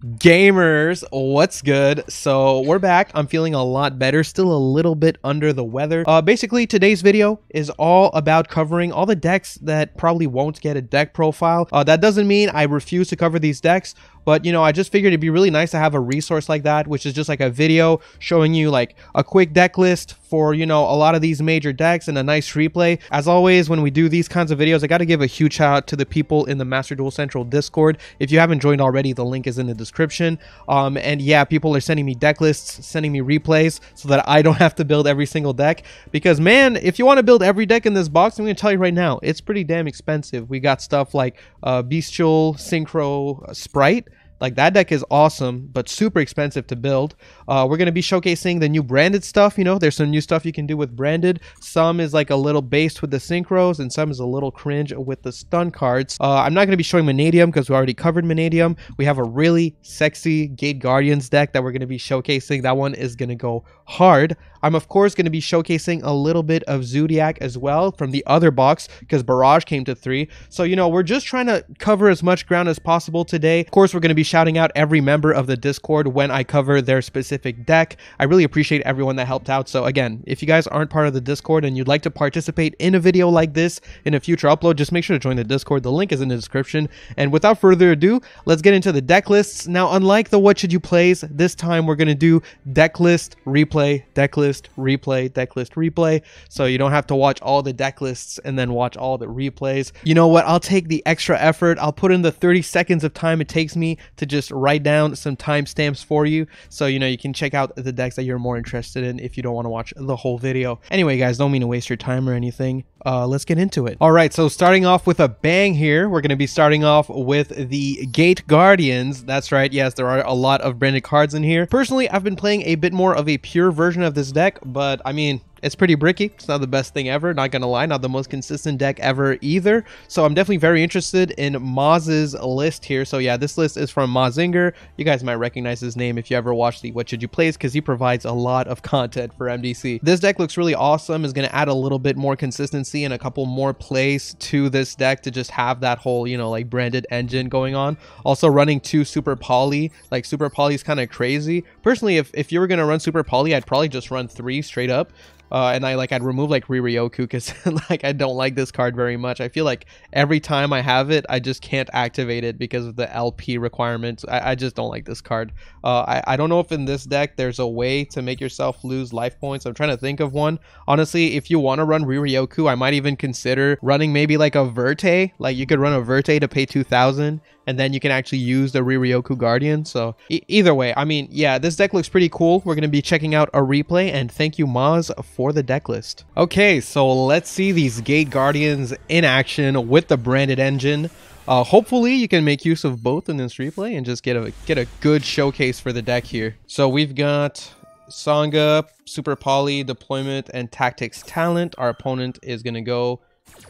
Gamers, what's good? So we're back. I'm feeling a lot better, still a little bit under the weather. Basically today's video is all about covering all the decks that probably won't get a deck profile. That doesn't mean I refuse to cover these decks, but you know, I just figured it'd be really nice to have a resource like that, which is just like a video showing you like a quick deck list for, you know, a lot of these major decks and a nice replay. As always, when we do these kinds of videos, I got to give a huge shout out to the people in the Master Duel Central Discord. If you haven't joined already, the link is in the description. And yeah, people are sending me deck lists, sending me replays so that I don't have to build every single deck, because man, if you want to build every deck in this box, I'm going to tell you right now, it's pretty damn expensive. We got stuff like Bystial, Synchro, Spright. Like, that deck is awesome, but super expensive to build. We're going to be showcasing the new branded stuff. You know, there's some new stuff you can do with branded. Some is like a little based with the synchros, and some is a little cringe with the stun cards. I'm not going to be showing Vanadium because we already covered Vanadium. We have a really sexy Gate Guardians deck that we're going to be showcasing. That one is going to go hard. I'm of course going to be showcasing a little bit of Zoodiac as well from the other box because Barrage came to 3. So, you know, we're just trying to cover as much ground as possible today. Of course, we're going to be shouting out every member of the Discord when I cover their specific deck. I really appreciate everyone that helped out. So again, if you guys aren't part of the Discord and you'd like to participate in a video like this in a future upload, just make sure to join the Discord. The link is in the description. And without further ado, let's get into the deck lists. Now, unlike the What Should You Plays, this time we're going to do deck list, replay, deck list, replay, deck list, replay, so you don't have to watch all the deck lists and then watch all the replays. You know what, I'll take the extra effort. I'll put in the 30 seconds of time it takes me to just write down some timestamps for you, so you know you can check out the decks that you're more interested in if you don't want to watch the whole video. Anyway guys, don't mean to waste your time or anything. Let's get into it. All right, so starting off with a bang here, we're going to be starting off with the Gate Guardians. That's right, yes, there are a lot of branded cards in here. Personally, I've been playing a bit more of a pure version of this deck, but I mean, it's pretty bricky. It's not the best thing ever, not gonna lie, not the most consistent deck ever either. So I'm definitely very interested in Maz's list here. So yeah, this list is from Mazinger. You guys might recognize his name if you ever watched the What Should You Plays, because he provides a lot of content for MDC. This deck looks really awesome, is gonna add a little bit more consistency and a couple more plays to this deck to just have that whole, you know, like branded engine going on. Also running 2 Super Poly, like Super Poly is kind of crazy. Personally, if you were gonna run Super Poly, I'd probably just run 3 straight up. And I'd remove like Riryoku because like I don't like this card very much. I feel like every time I have it, I just can't activate it because of the LP requirements. I just don't like this card. I don't know if in this deck there's a way to make yourself lose life points. I'm trying to think of one. Honestly, if you want to run Riryoku, I might even consider running maybe like a Verte. Like you could run a Verte to pay 2,000. And then you can actually use the Riryoku Guardian. So either way, I mean, yeah, this deck looks pretty cool. We're going to be checking out a replay, and thank you, Maz, for the deck list. Okay, so let's see these Gate Guardians in action with the branded engine. Hopefully you can make use of both in this replay and just get a good showcase for the deck here. So we've got Sangha, Super Poly, Deployment, and Tactics Talent. Our opponent is going to go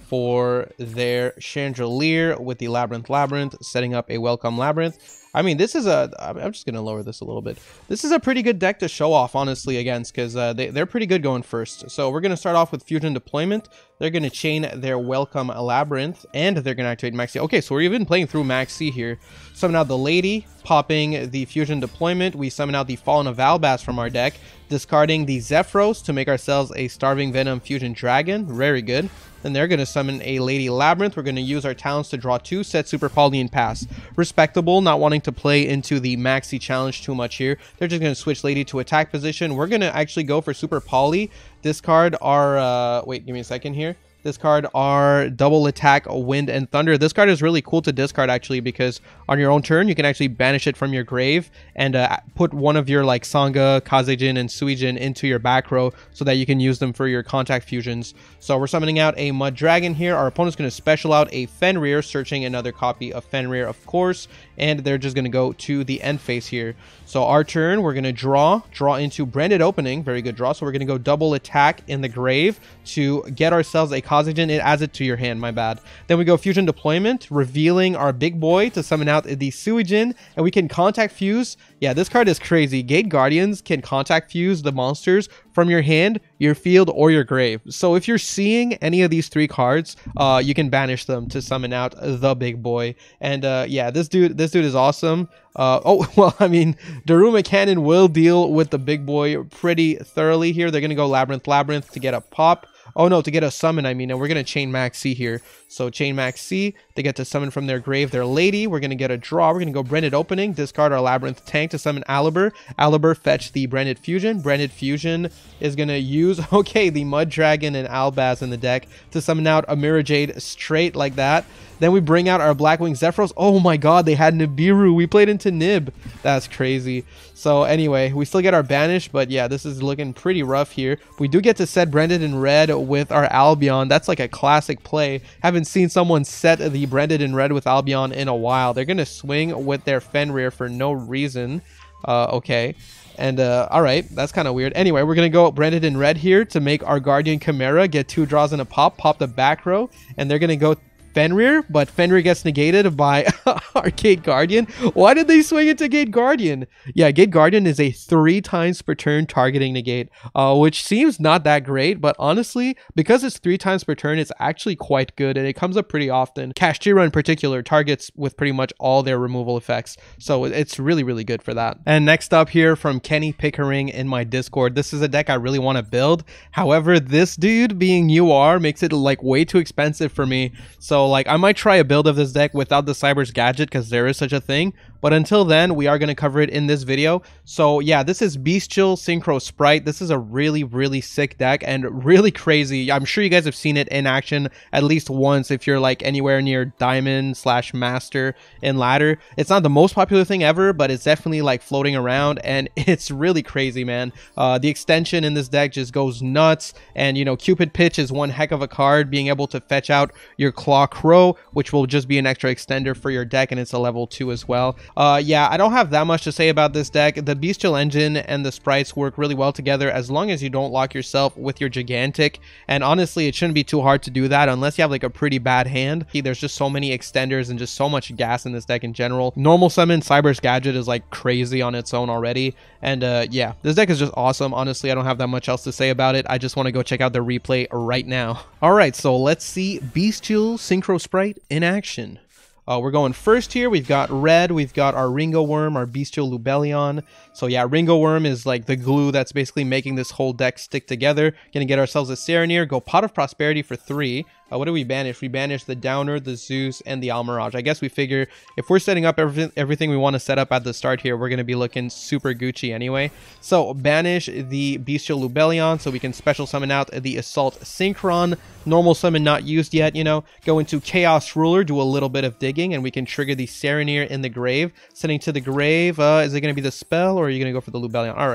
for their Chandelier with the Labyrinth, setting up a Welcome Labyrinth. I mean, this is I'm just going to lower this a little bit. This is a pretty good deck to show off, honestly, against, because they're pretty good going first. So we're going to start off with Fusion Deployment. They're going to chain their Welcome Labyrinth, and they're going to activate Maxi. Okay, so we're even playing through Maxi here. Summon out the Lady, popping the Fusion Deployment. We summon out the Fallen of Albaz from our deck, discarding the Zephyros to make ourselves a Starving Venom Fusion Dragon. Very good. Then they're going to summon a Lady Labyrinth. We're going to use our talents to draw 2, set Super Poly, and pass. Respectable, not wanting to play into the Maxi challenge too much here. They're just going to switch Lady to attack position. We're going to actually go for Super Poly. Discard our, wait, give me a second here. Discard our double attack Wind and Thunder. This card is really cool to discard actually, because on your own turn you can actually banish it from your grave and put one of your like Sangha, Kazejin, and Suijin into your back row so that you can use them for your contact fusions. So we're summoning out a Mud Dragon here. Our opponent's going to special out a Fenrir, searching another copy of Fenrir, of course, and they're just going to go to the end phase here. So our turn, we're going to draw into Branded Opening. Very good draw. So we're going to go double attack in the grave to get ourselves a Cosmogen, it adds it to your hand, my bad. Then we go Fusion Deployment, revealing our big boy to summon out the Suijin, and we can Contact Fuse. Yeah, this card is crazy. Gate Guardians can Contact Fuse the monsters from your hand, your field, or your grave. So if you're seeing any of these 3 cards, you can banish them to summon out the big boy. And yeah, this dude is awesome. Oh, well, I mean, Daruma Cannon will deal with the big boy pretty thoroughly here. They're going to go Labyrinth to get a pop. Oh no, to get a summon, I mean, and we're going to Chain Max C here. So Chain Max C, they get to summon from their grave their lady. We're going to get a draw. We're going to go Branded Opening, discard our Labyrinth Tank to summon Alibur. Alibur fetch the Branded Fusion. Branded Fusion is going to use, okay, the Mud Dragon and Albaz in the deck to summon out a Mirror Jade straight like that. Then we bring out our Blackwing Zephyros. Oh my god, they had Nibiru. We played into Nib. That's crazy. So anyway, we still get our Banish, but yeah, this is looking pretty rough here. We do get to set Branded in Red with our Albion. That's like a classic play. Haven't seen someone set the Branded in Red with Albion in a while. They're going to swing with their Fenrir for no reason. Okay. And all right, that's kind of weird. Anyway, we're going to go Branded in Red here to make our Guardian Chimera get 2 draws and a pop the back row, and they're going to go Fenrir, but Fenrir gets negated by our Gate Guardian. Why did they swing into Gate Guardian? Yeah, Gate Guardian is a 3 times per turn targeting negate, which seems not that great, but honestly, because it's 3 times per turn, it's actually quite good, and it comes up pretty often. Kashtira in particular targets with pretty much all their removal effects, so it's really, really good for that. And next up here from Kenny Pickering in my Discord, this is a deck I really want to build. However, this dude being UR makes it like way too expensive for me, so like I might try a build of this deck without the Cyber's Gadget because there is such a thing, but until then we are going to cover it in this video. So yeah, this is Bystial Synchro Spright. This is a really, really sick deck and really crazy. I'm sure you guys have seen it in action at least once if you're like anywhere near Diamond / Master in Ladder. It's not the most popular thing ever, but it's definitely like floating around and it's really crazy, man. The extension in this deck just goes nuts, and you know, Cupid Pitch is one heck of a card, being able to fetch out your Claw Crow, which will just be an extra extender for your deck, and it's a level 2 as well. Yeah, I don't have that much to say about this deck. The Bystial engine and the sprites work really well together as long as you don't lock yourself with your Gigantic, and honestly it shouldn't be too hard to do that unless you have like a pretty bad hand. There's just so many extenders and just so much gas in this deck in general. Normal summon Cyber's Gadget is like crazy on its own already, and yeah, this deck is just awesome. Honestly, I don't have that much else to say about it. I just want to go check out the replay right now. Alright, so let's see Bystial Synchro Spright in action. We're going first here. We've got red. We've got our Ringo Worm, our Bystial Lubellion. So yeah, Ringo Worm is like the glue that's basically making this whole deck stick together. Gonna get ourselves a Serenir. Go Pot of Prosperity for 3. What do we banish? We banish the Downer, the Zeus, and the Almirage. I guess we figure if we're setting up everything we want to set up at the start here, we're going to be looking super Gucci anyway. So banish the Bystial Lubellion so we can special summon out the Assault Synchron. Normal summon not used yet, you know. Go into Chaos Ruler, do a little bit of digging, and we can trigger the Serenir in the grave. Sending to the grave, is it going to be the spell, or are you going to go for the Lubellion? All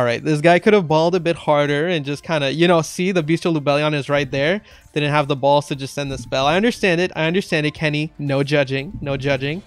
right. This guy could have balled a bit harder and just kind of, you know, see the Bystial Lubellion is right there. Didn't have the balls to just send the spell. I understand it, Kenny. No judging.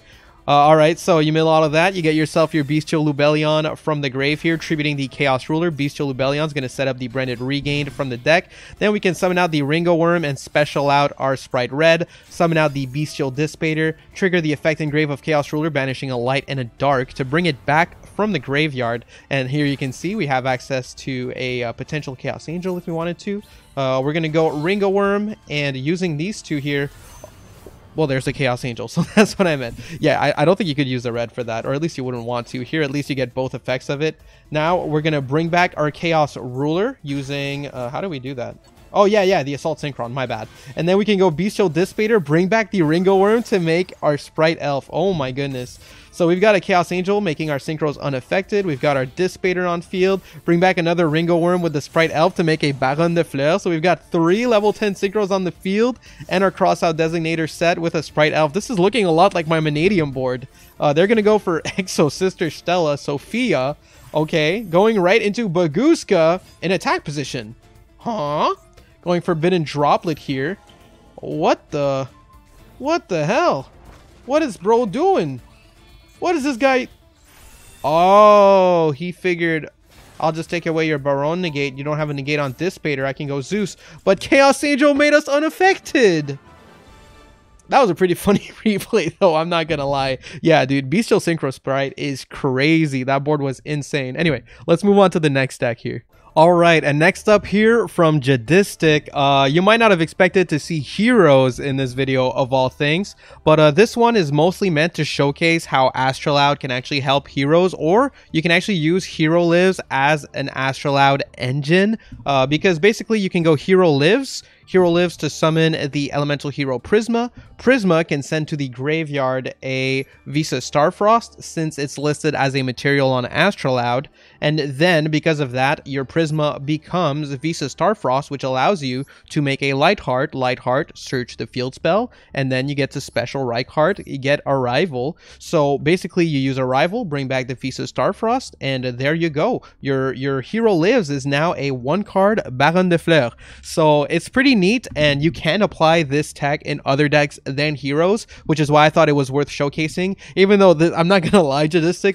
Alright, so you mill all of that. You get yourself your Bystial Lubellion from the grave here, tributing the Chaos Ruler. Bystial Lubellion is going to set up the Branded Regained from the deck. Then we can summon out the Ringo Worm and special out our Spright Red. Summon out the Bystial Dissipator. Trigger the effect in grave of Chaos Ruler, banishing a light and a dark to bring it back from the graveyard. And here you can see we have access to a potential Chaos Angel if we wanted to. We're going to go Ringo Worm, and using these two here, well, there's a Chaos Angel, so that's what I meant. Yeah, I don't think you could use the red for that, or at least you wouldn't want to. Here, at least you get both effects of it. Now, we're going to bring back our Chaos Ruler using... how do we do that? Oh, yeah, the Assault Synchron, my bad. And then we can go Bystial Dissipator, bring back the Ringo Worm to make our Spright Elf. Oh my goodness. So we've got a Chaos Angel making our Synchros unaffected. We've got our Dissipator on field. Bring back another Ringo Worm with the Spright Elf to make a Baron de Fleur. So we've got 3 level 10 Synchros on the field and our Crossout Designator set with a Spright Elf. This is looking a lot like my Vanadium board. They're going to go for Exo Sister Stella, Sophia. Okay, going right into Baguska in attack position. Huh? Going Forbidden Droplet here. What the hell? What is bro doing? What is this guy? Oh, he figured... I'll just take away your Baron negate. You don't have a negate on Dissipator. I can go Zeus. But Chaos Angel made us unaffected. That was a pretty funny replay, though. I'm not gonna lie. Yeah, dude, Bystial Synchro Spright is crazy. That board was insane. Anyway, let's move on to the next deck here. All right, and next up here from Jadistic, you might not have expected to see heroes in this video of all things, but this one is mostly meant to showcase how Astraloud can actually help heroes, or you can actually use Hero Lives as an Astraloud engine, because basically you can go Hero Lives to summon the elemental hero Prisma. Prisma can send to the graveyard a Visa Starfrost since it's listed as a material on Astraloud, and then because of that, your Prisma becomes Visa Starfrost, which allows you to make a Lightheart, search the field spell, and then you get to special Reichheart, you get Arrival. So basically you use Arrival, bring back the Visa Starfrost, and there you go. Your Hero Lives is now a 1-card Baron de Fleurs. So it's pretty neat, and you can apply this tech in other decks than heroes, which is why I thought it was worth showcasing. Even though I'm not gonna lie, Jadistic,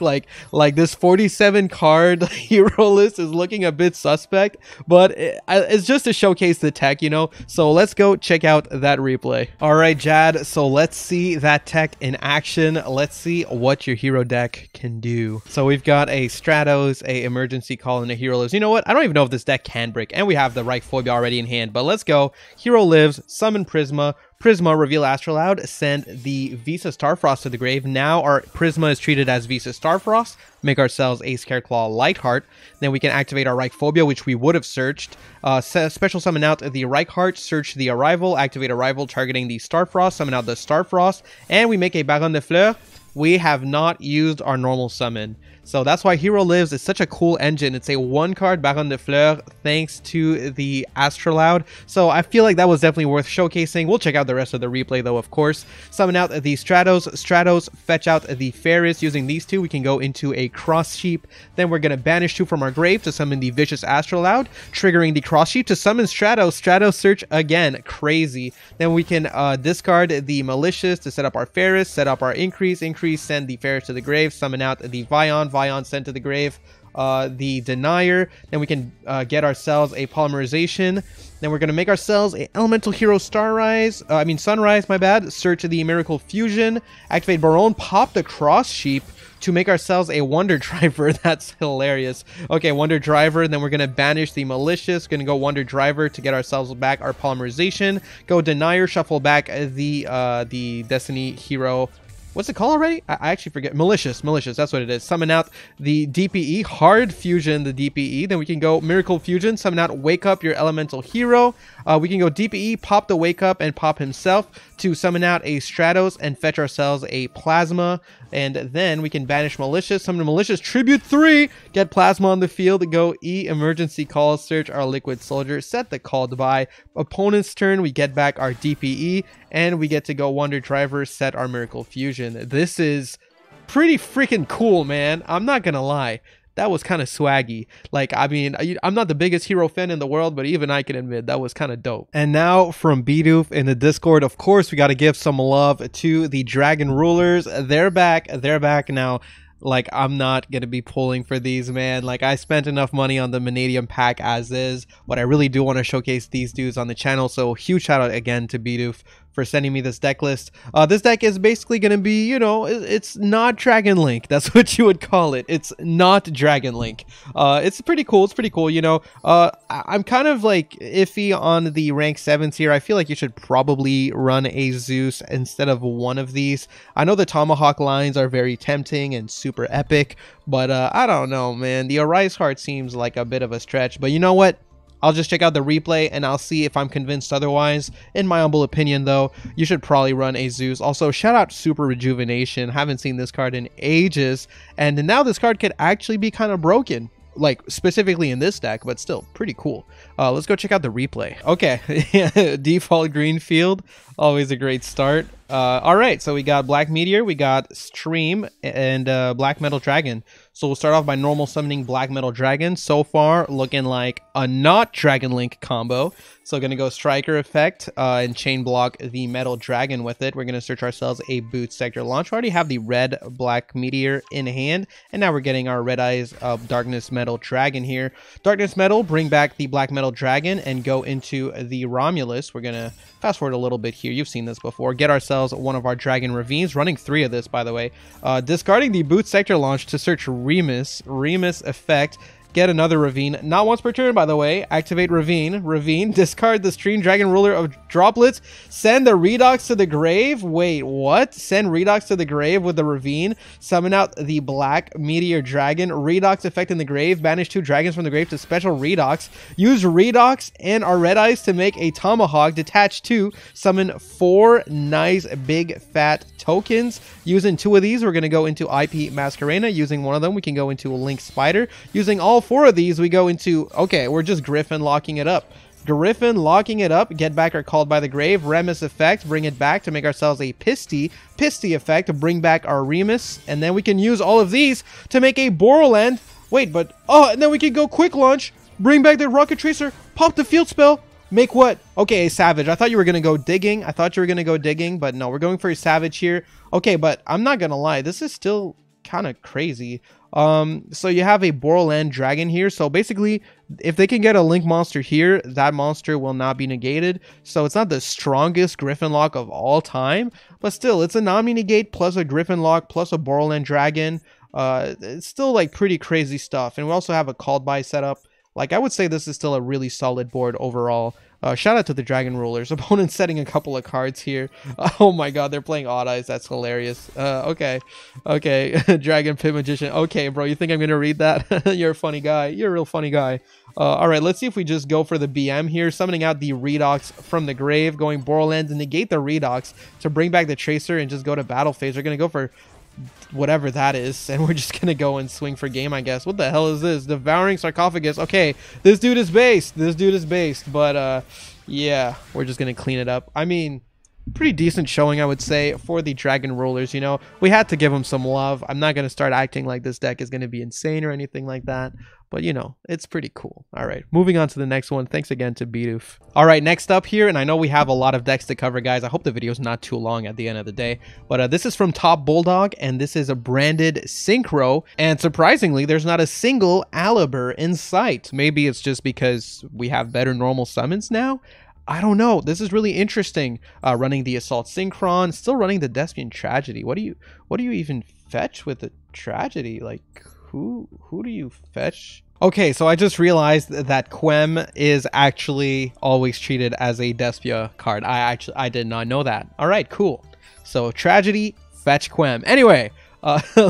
like this 47 card hero list is looking a bit suspect, but it's just to showcase the tech, you know. So let's go check out that replay. All right, Jad, so let's see that tech in action. Let's see what your hero deck can do. So we've got a Stratos, a Emergency Call, and a Hero Lives. You know what, I don't even know if this deck can break, and we have the Reichphobia already in hand, but let's go. Hero Lives, summon Prisma, reveal Astraloud, send the Visa Starfrost to the grave. Now our Prisma is treated as Visa Starfrost, make ourselves a Scareclaw Lightheart. Then we can activate our Reichphobia, which we would have searched. Special summon out the Reichheart, search the Arrival, activate Arrival targeting the Starfrost, summon out the Starfrost, and we make a Baron de Fleurs. We have not used our normal summon. So that's why Hero Lives is such a cool engine. It's a 1-card Baron de Fleurs thanks to the Astraloud. So I feel like that was definitely worth showcasing. We'll check out the rest of the replay though, of course. Summon out the Stratos, fetch out the Ferris. Using these two, we can go into a Cross Sheep. Then we're going to banish 2 from our grave to summon the Vicious Astraloud, triggering the Cross Sheep to summon Stratos. Stratos search again, crazy. Then we can discard the Malicious to set up our Ferris, set up our Increase, send the Ferris to the grave, summon out the Vion sent to the grave, the Denier. Then we can get ourselves a Polymerization. Then we're going to make ourselves a Elemental Hero Sunrise, my bad. Search the Miracle Fusion, activate Baron, pop the Cross Sheep to make ourselves a Wonder Driver. That's hilarious. Okay, Wonder Driver. Then we're going to banish the Malicious. Going to go Wonder Driver to get ourselves back our Polymerization. Go Denier, shuffle back the Destiny Hero. What's it called already? I actually forget. Malicious, that's what it is. Summon out the DPE, hard fusion the DPE. Then we can go Miracle Fusion, summon out Wake Up your Elemental Hero. We can go DPE, pop the Wake Up and pop himself to summon out a Stratos and fetch ourselves a Plasma. And then we can banish Malicious, summon Malicious, Tribute 3, get Plasma on the field, go E, Emergency Call, search our Liquid Soldier, set the called by. Opponent's turn, we get back our DPE, and we get to go Wonder Driver, set our Miracle Fusion. This is pretty freaking cool, man. I'm not gonna lie. That was kind of swaggy. Like, I mean, I'm not the biggest hero fan in the world, but even I can admit that was kind of dope. And now from Bidoof in the Discord, of course, we got to give some love to the Dragon Rulers. They're back. They're back now. Like, I'm not going to be pulling for these, man. Like, I spent enough money on the Vanadium pack as is, but I really do want to showcase these dudes on the channel. So huge shout out again to Bidoof for sending me this deck list. This deck is basically going to be, you know, it's not Dragon Link. That's what you would call it. It's not Dragon Link. It's pretty cool. It's pretty cool, you know. I'm kind of like iffy on the rank 7s here. I feel like you should probably run a Zeus instead of one of these. I know the Tomahawk lines are very tempting and super epic, but I don't know, man. The Arise Heart seems like a bit of a stretch, but you know what? I'll just check out the replay and I'll see if I'm convinced otherwise. In my humble opinion, though, you should probably run a Zeus. Also, shout out Super Rejuvenation. Haven't seen this card in ages, and now this card could actually be kind of broken. Like, specifically in this deck, but still pretty cool. Let's go check out the replay. Okay, default green field, always a great start. All right, so we got Black Meteor, we got Stream, and Black Metal Dragon. So we'll start off by normal summoning Black Metal Dragon. So far, looking like a not Dragon Link combo. So gonna go Striker effect and chain block the Metal Dragon with it. We're gonna search ourselves a Boot Sector launch. We already have the red Black Meteor in hand, and now we're getting our Red Eyes Darkness Metal Dragon here. Darkness Metal, bring back the Black Metal Dragon and go into the Romulus. We're gonna fast forward a little bit here. You've seen this before. Get ourselves one of our Dragon Ravines, running 3 of this, by the way. Discarding the Boot Sector launch to search Remus effect. Get another Ravine, not once per turn, by the way. Activate Ravine, discard the Stream Dragon Ruler of Droplets, send the Redox to the grave. Wait, what? Send Redox to the grave with the Ravine, summon out the Black Meteor Dragon, Redox effect in the grave, banish 2 dragons from the grave to special Redox, use Redox and our Red Eyes to make a Tomahawk, detach 2, summon 4 nice big fat tokens. Using 2 of these, we're going to go into IP Masquerena. Using 1 of them, we can go into a Link Spider. Using all 4 of these, we go into, okay, we're just Griffin locking it up. Griffin locking it up, get back our Called by the Grave, Remus effect, bring it back to make ourselves a Pisty effect to bring back our Remus, and then we can use all of these to make a Borderland. Wait, but, oh, and then we can go Quick Launch, bring back the Rocket Tracer, pop the Field Spell, make what? Okay, a Savage. I thought you were going to go Digging. But no, we're going for a Savage here. Okay, but I'm not going to lie. This is still kind of crazy. So you have a Borderland Dragon here. So basically, if they can get a Link monster here, that monster will not be negated. So it's not the strongest Griffin lock of all time. But still, it's a non-negate plus a Griffin lock plus a Borderland Dragon. It's still like pretty crazy stuff. And we also have a Called by setup. Like, I would say this is still a really solid board overall. Shout out to the Dragon Rulers. Opponent setting a couple of cards here. Oh my god, they're playing Odd Eyes. That's hilarious. Okay. Dragon Pit Magician. Okay, bro, you think I'm going to read that? You're a funny guy. You're a real funny guy. Alright, let's see if we just go for the BM here. Summoning out the Redox from the grave. Going Borderlands and negate the Redox to bring back the Tracer and just go to battle phase. We're going to go for whatever that is, and we're just gonna go and swing for game, I guess. What the hell is this? Devouring Sarcophagus. Okay, this dude is based, but yeah, we're just gonna clean it up. I mean, pretty decent showing, I would say, for the Dragon Rulers. You know, we had to give them some love. I'm not gonna start acting like this deck is gonna be insane or anything like that, but you know, it's pretty cool. All right, moving on to the next one. Thanks again to Bidoof. All right, next up here, and I know we have a lot of decks to cover, guys. I hope the video is not too long at the end of the day, but this is from Top Bulldog, and this is a branded Synchro, and surprisingly, there's not a single Aliber in sight. Maybe it's just because we have better normal summons now. I don't know. This is really interesting. Running the Assault Synchron, still running the Despian Tragedy. What do you even fetch with the Tragedy? Like, who do you fetch? Okay, so I just realized that Quem is actually always treated as a Despia card. I did not know that. All right, cool. So Tragedy, fetch Quem. Anyway,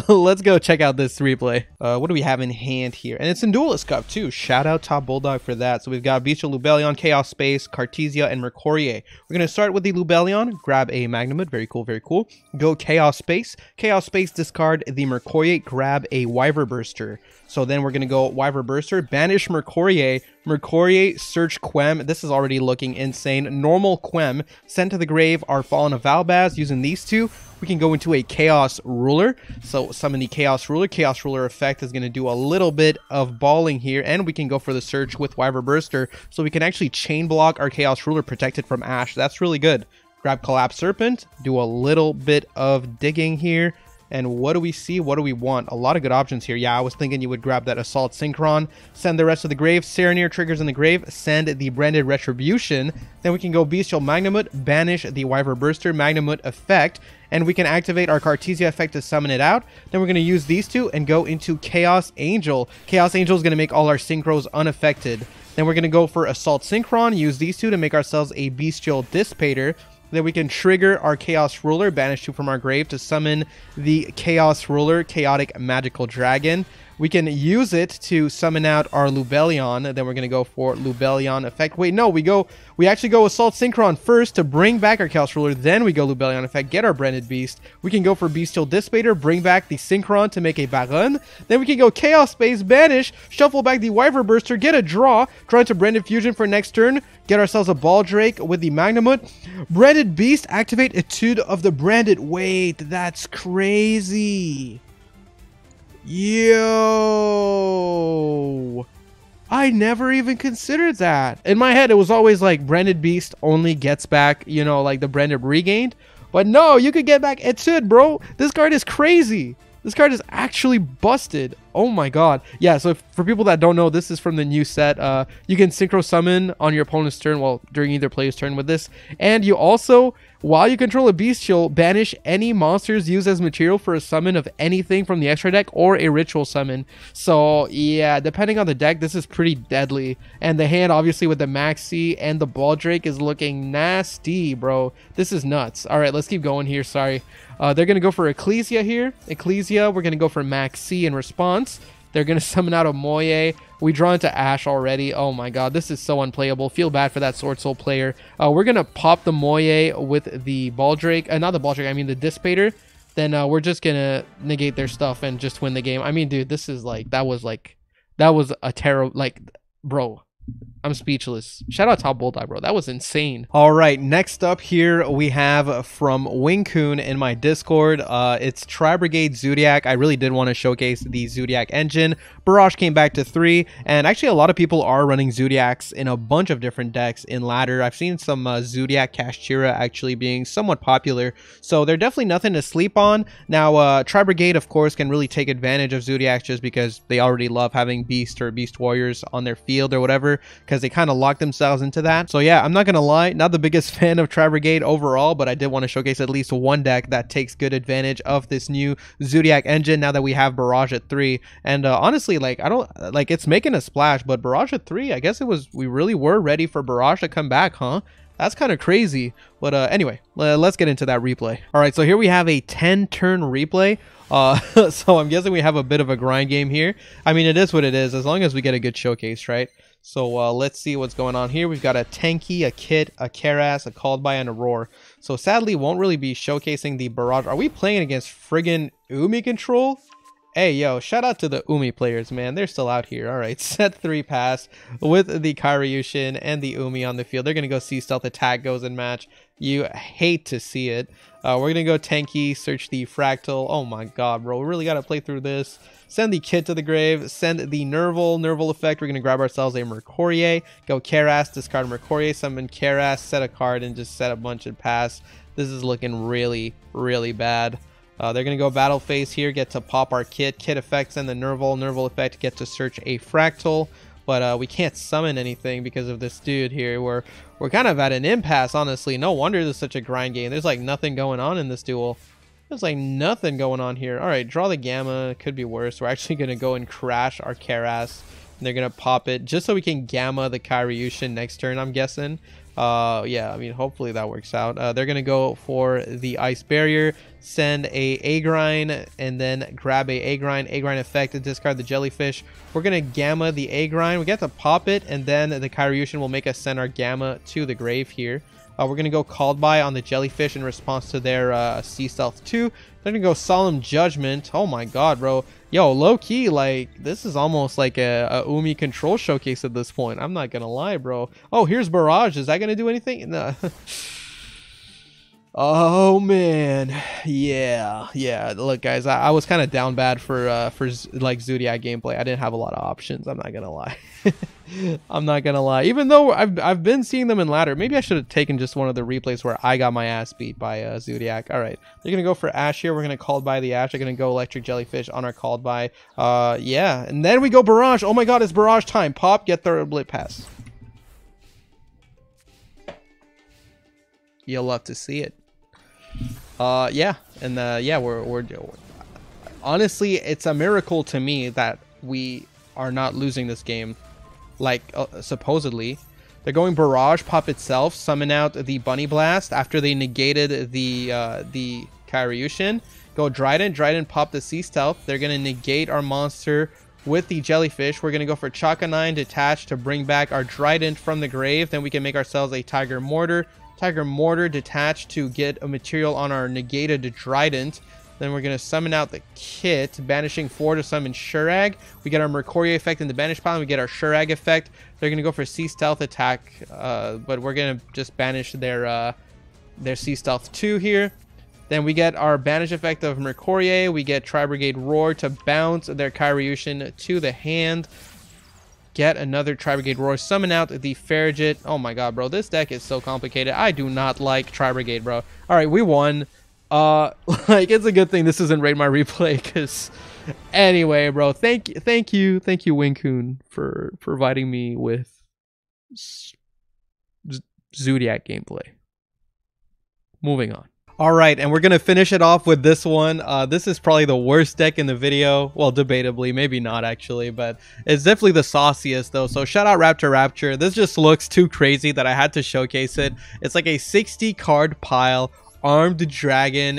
let's go check out this replay. What do we have in hand here? And it's in Duelist Cup too. Shout out Top Bulldog for that. So we've got Bystial, Lubellion, Chaos Space, Cartesia, and Mercurier. We're going to start with the Lubellion. Grab a Magnamud. Very cool, very cool. Go Chaos Space. Chaos Space, discard the Mercurier. Grab a Wyver Burster. So then we're going to go Wyver Burster. Banish Mercurier. Mercurier, search Quem. This is already looking insane. Normal Quem. Send to the grave our Fallen of Valbaz. Using these two, we can go into a Chaos Ruler. So summon the Chaos Ruler. Chaos Ruler effect is going to do a little bit of balling here. And we can go for the search with Wyver Burster. So we can actually chain block our Chaos Ruler protected from Ash. That's really good. Grab Collapse Serpent. Do a little bit of digging here. And what do we see? What do we want? A lot of good options here. Yeah, I was thinking you would grab that Assault Synchron, send the rest of the grave, Serenir triggers in the grave, send the Branded Retribution. Then we can go Bestial Magnamut, banish the Wyver Burster, Magnamut effect, and we can activate our Cartesia effect to summon it out. Then we're going to use these two and go into Chaos Angel. Chaos Angel is going to make all our Synchros unaffected. Then we're going to go for Assault Synchron, use these two to make ourselves a Bestial Dissipator. Then we can trigger our Chaos Ruler, banish 2 from our grave to summon the Chaos Ruler, Chaotic Magical Dragon. We can use it to summon out our Lubellion. Then we're going to go for Lubellion effect. Wait, no, we actually go Assault Synchron first to bring back our Chaos Ruler. Then we go Lubellion effect, get our Branded Beast. We can go for Bystial Dissipator, bring back the Synchron to make a Baron. Then we can go Chaos Space, banish, shuffle back the Wyvern Burster, get a draw, draw into Branded Fusion for next turn, get ourselves a Baldrake with the Magnamut. Branded Beast, activate Etude of the Branded. Wait, that's crazy. Yo, I never even considered that. In my head, it was always like Branded Beast only gets back, you know, like the Branded Regained. But no, you could get back Etude, bro. This card is crazy. This card is actually busted. Oh my god. Yeah, so for people that don't know, this is from the new set. You can Synchro Summon on your opponent's turn, well, during either player's turn with this. And you also, while you control a Bystial, banish any monsters used as material for a summon of anything from the extra deck or a ritual summon. So yeah, depending on the deck, this is pretty deadly. And the hand, obviously, with the Maxi and the Baldrake is looking nasty, bro. This is nuts. All right, let's keep going here. Sorry. They're going to go for Ecclesia here. Ecclesia, we're going to go for Maxi in response. They're going to summon out a Moye. We draw into Ash already. Oh my god, this is so unplayable. Feel bad for that Sword Soul player. We're going to pop the Moye with the Baldrake. Not the Baldrake, I mean the Dissipator. Then we're just going to negate their stuff and just win the game. I mean, dude, this is like, that was a terrible, like, bro. I'm speechless. Shout out Top Bullseye, bro. That was insane. All right, next up here we have from Wingcoon in my Discord. It's Tri Brigade Zoodiac. I really did want to showcase the Zoodiac engine. Barrage came back to 3, and actually a lot of people are running Zoodiacs in a bunch of different decks in ladder. I've seen some Zoodiac Kashchira actually being somewhat popular, so they're definitely nothing to sleep on. Now, Tri Brigade, of course, can really take advantage of Zoodiacs just because they already love having Beast or Beast Warriors on their field or whatever, because they kind of lock themselves into that. So yeah, I'm not gonna lie, not the biggest fan of Tri Brigade overall, but I did want to showcase at least one deck that takes good advantage of this new Zoodiac engine now that we have Barrage at 3. And honestly, like, I don't like, it's making a splash, but Barrage at 3, I guess we really were ready for Barrage to come back, huh? That's kind of crazy. But anyway, let's get into that replay. All right, so here we have a 10-turn replay. So I'm guessing we have a bit of a grind game here. I mean, it is what it is, as long as we get a good showcase, right? So let's see what's going on here. We've got a Tenki, a Kit, a Kerass, a Called By, and a Roar. So sadly, won't really be showcasing the Barrage. Are we playing against friggin' Umi control? Hey, yo, shout out to the Umi players, man. They're still out here. All right, set 3 pass with the Karyushin and the Umi on the field. They're going to go see Stealth Attack goes in match. You hate to see it. We're going to go Tenki, search the Fractal. Oh my god, bro. We really got to play through this. Send the Kid to the grave. Send the Nerval effect. We're going to grab ourselves a Mercurier. Go Kerass, discard Mercurier, summon Kerass, set a card, and just set a bunch and pass. This is looking really, really bad. They're going to go Battle Phase here, get to pop our Kit effects, and the Nerval effect, get to search a Fractal. But we can't summon anything because of this dude here. We're kind of at an impasse, honestly. No wonder this is such a grind game. There's like nothing going on in this duel. There's like nothing going on here. All right, draw the Gamma. Could be worse. We're actually going to go and crash our Kerass. And they're going to pop it just so we can Gamma the Karyushin next turn, I'm guessing. Yeah, I mean, hopefully that works out. They're going to go for the Ice Barrier, send a Agrind, and then grab a Agrind effect and discard the Jellyfish. We're going to Gamma the Agrind. We get to pop it, and then the Karyushin will make us send our Gamma to the grave here. We're going to go Called By on the Jellyfish in response to their Sea Stealth 2. They're going to go Solemn Judgment. Oh my god, bro. Yo, low-key, like, this is almost like a Umi control showcase at this point. I'm not going to lie, bro. Oh, here's Barrage. Is that going to do anything? No. Oh man, yeah. Look, guys, I was kind of down bad for like Zoodiac gameplay. I didn't have a lot of options. I'm not gonna lie. I'm not gonna lie. Even though I've been seeing them in ladder, maybe I should have taken just one of the replays where I got my ass beat by Zoodiac. All right, they're gonna go for Ash here. We're gonna Called By the Ash. They're gonna go Electric Jellyfish on our Called By. Yeah, and then we go Barrage. Oh my God, it's Barrage time. Pop, get the Blit Pass. You'll love to see it. Yeah, and yeah, we're honestly, it's a miracle to me that we are not losing this game. Like supposedly, they're going Barrage, pop itself, summon out the Bunny Blast after they negated the Kairyushin. Go Dryden. Dryden pop the Sea Stealth. They're going to negate our monster with the Jellyfish. We're going to go for Chaka 9 Detach to bring back our Dryden from the grave. Then we can make ourselves a Tiger Mortar. Tiger Mortar Detach to get a material on our negated Dryden. Then we're going to summon out the kit, banishing 4 to summon Shurag. We get our Mercurial effect in the banish pile, and we get our Shurag effect. They're going to go for Sea Stealth attack, but we're going to just banish their Sea Stealth 2 here. Then we get our banish effect of Mercurial. We get Tri-Brigade Roar to bounce their Kairyushin to the hand. Get another Tri-Brigade Roar. Summon out the Farragut. Oh my god, bro. This deck is so complicated. I do not like Tri-Brigade, bro. Alright, we won. Like, it's a good thing this isn't Rate My Replay, because anyway, bro, thank you Wincoon, for providing me with Zoodiac gameplay. Moving on. Alright, and we're gonna finish it off with this one. This is probably the worst deck in the video. Well, debatably, maybe not actually, but it's definitely the sauciest though. So shout out Rapture. This just looks too crazy that I had to showcase it. It's like a 60 card pile, armed dragon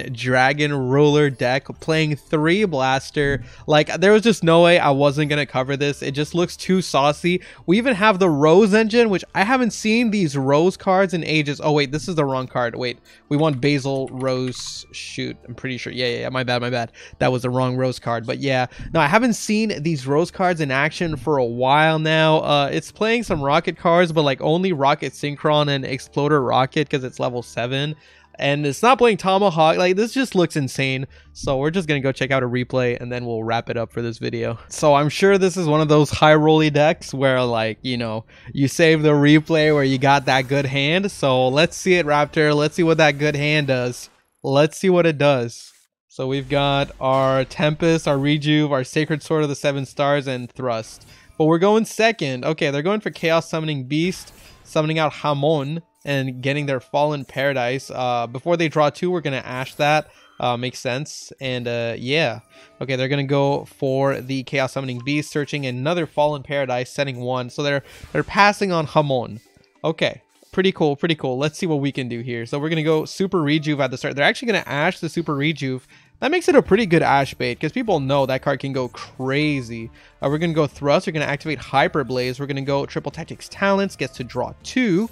ruler deck, playing 3 blaster. Like, there was just no way I wasn't gonna cover this. It just looks too saucy. We even have the Rose engine, which I haven't seen these Rose cards in ages. Oh wait, this is the wrong card. Wait, we want Basil Rose. Shoot, I'm pretty sure. Yeah, my bad. That was the wrong Rose card. But yeah, no, I haven't seen these Rose cards in action for a while now. It's playing some Rocket cards, but like only Rocket Synchron and Exploder Rocket because it's level 7. And it's not playing Tomahawk. Like, this just looks insane. So we're just gonna go check out a replay, and then we'll wrap it up for this video. So I'm sure this is one of those high rolly decks where, like, you know, you save the replay where you got that good hand. So let's see it, Raptor. Let's see what that good hand does. Let's see what it does. So we've got our Tempest, our Rejuve, our Sacred Sword of the 7 Stars, and Thrust. But we're going second. Okay, they're going for Chaos Summoning Beast, summoning out Hamon, and getting their Fallen Paradise. Before they draw 2, we're going to Ash that. Makes sense. And yeah. Okay, they're going to go for the Chaos Summoning Beast, searching another Fallen Paradise, setting 1. So they're passing on Hamon. Okay, pretty cool. Let's see what we can do here. So we're going to go Super Rejuve at the start. They're actually going to Ash the Super Rejuve. That makes it a pretty good Ash bait, because people know that card can go crazy. We're going to go Thrust. We're going to activate Hyper Blaze. We're going to go Triple Tactics Talents, gets to draw 2.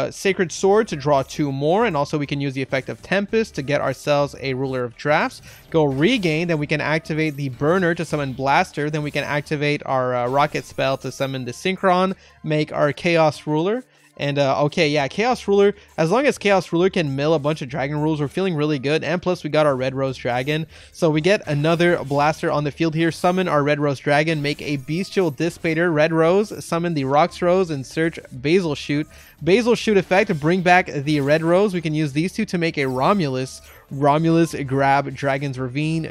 Sacred Sword to draw 2 more. And also we can use the effect of Tempest to get ourselves a Ruler of Drafts. Go Regain. Then we can activate the Burner to summon Blaster. Then we can activate our Rocket spell to summon the Synchron. Make our Chaos Ruler. And okay, yeah, Chaos Ruler, as long as Chaos Ruler can mill a bunch of Dragon Rules, we're feeling really good. And plus we got our Red Rose Dragon. So we get another Blaster on the field here. Summon our Red Rose Dragon, make a Bestial Dissipator, Red Rose, summon the Rox Rose, and search Basil Shoot. Basil Shoot effect, bring back the Red Rose. We can use these two to make a Romulus. Grab Dragon's Ravine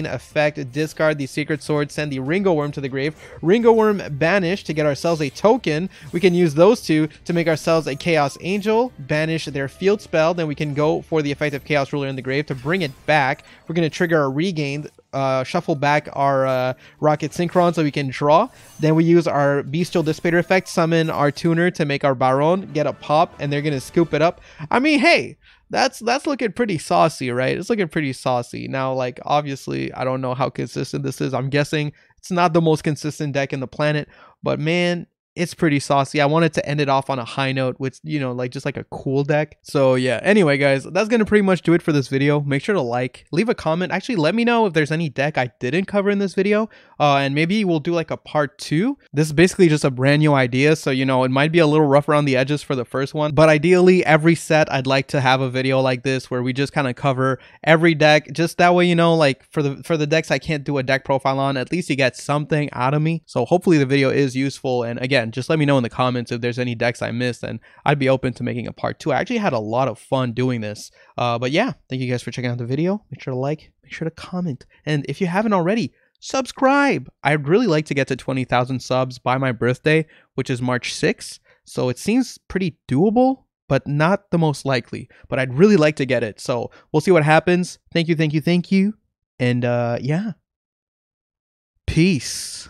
effect, discard the Sacred Sword, send the Ringo Worm to the grave. Ringo Worm banish to get ourselves a token. We can use those two to make ourselves a Chaos Angel, banish their field spell. Then we can go for the effect of Chaos Ruler in the grave to bring it back. We're going to trigger a Regained, shuffle back our Rocket Synchron so we can draw. Then we use our Bestial Dissipator effect, summon our Tuner to make our Baron, get a pop, and they're going to scoop it up. I mean, hey, that's looking pretty saucy, right? It's looking pretty saucy. Now, like, obviously, I don't know how consistent this is. I'm guessing it's not the most consistent deck in the planet, but man, it's pretty saucy. I wanted to end it off on a high note with, you know, like just like a cool deck. So yeah, anyway guys, that's gonna pretty much do it for this video. Make sure to like, leave a comment. Actually, let me know if there's any deck I didn't cover in this video, and maybe we'll do like a part 2. This is basically just a brand new idea, so you know, it might be a little rough around the edges for the first one, but ideally every set I'd like to have a video like this where we just kind of cover every deck, just that way, you know, like for the decks I can't do a deck profile on, at least you get something out of me. So hopefully the video is useful, and again, just let me know in the comments if there's any decks I missed, and I'd be open to making a part 2. I actually had a lot of fun doing this. But yeah, thank you guys for checking out the video. Make sure to like, make sure to comment, and if you haven't already, subscribe. I'd really like to get to 20,000 subs by my birthday, which is March 6th. So it seems pretty doable, but not the most likely. But I'd really like to get it. So we'll see what happens. Thank you. And yeah. Peace.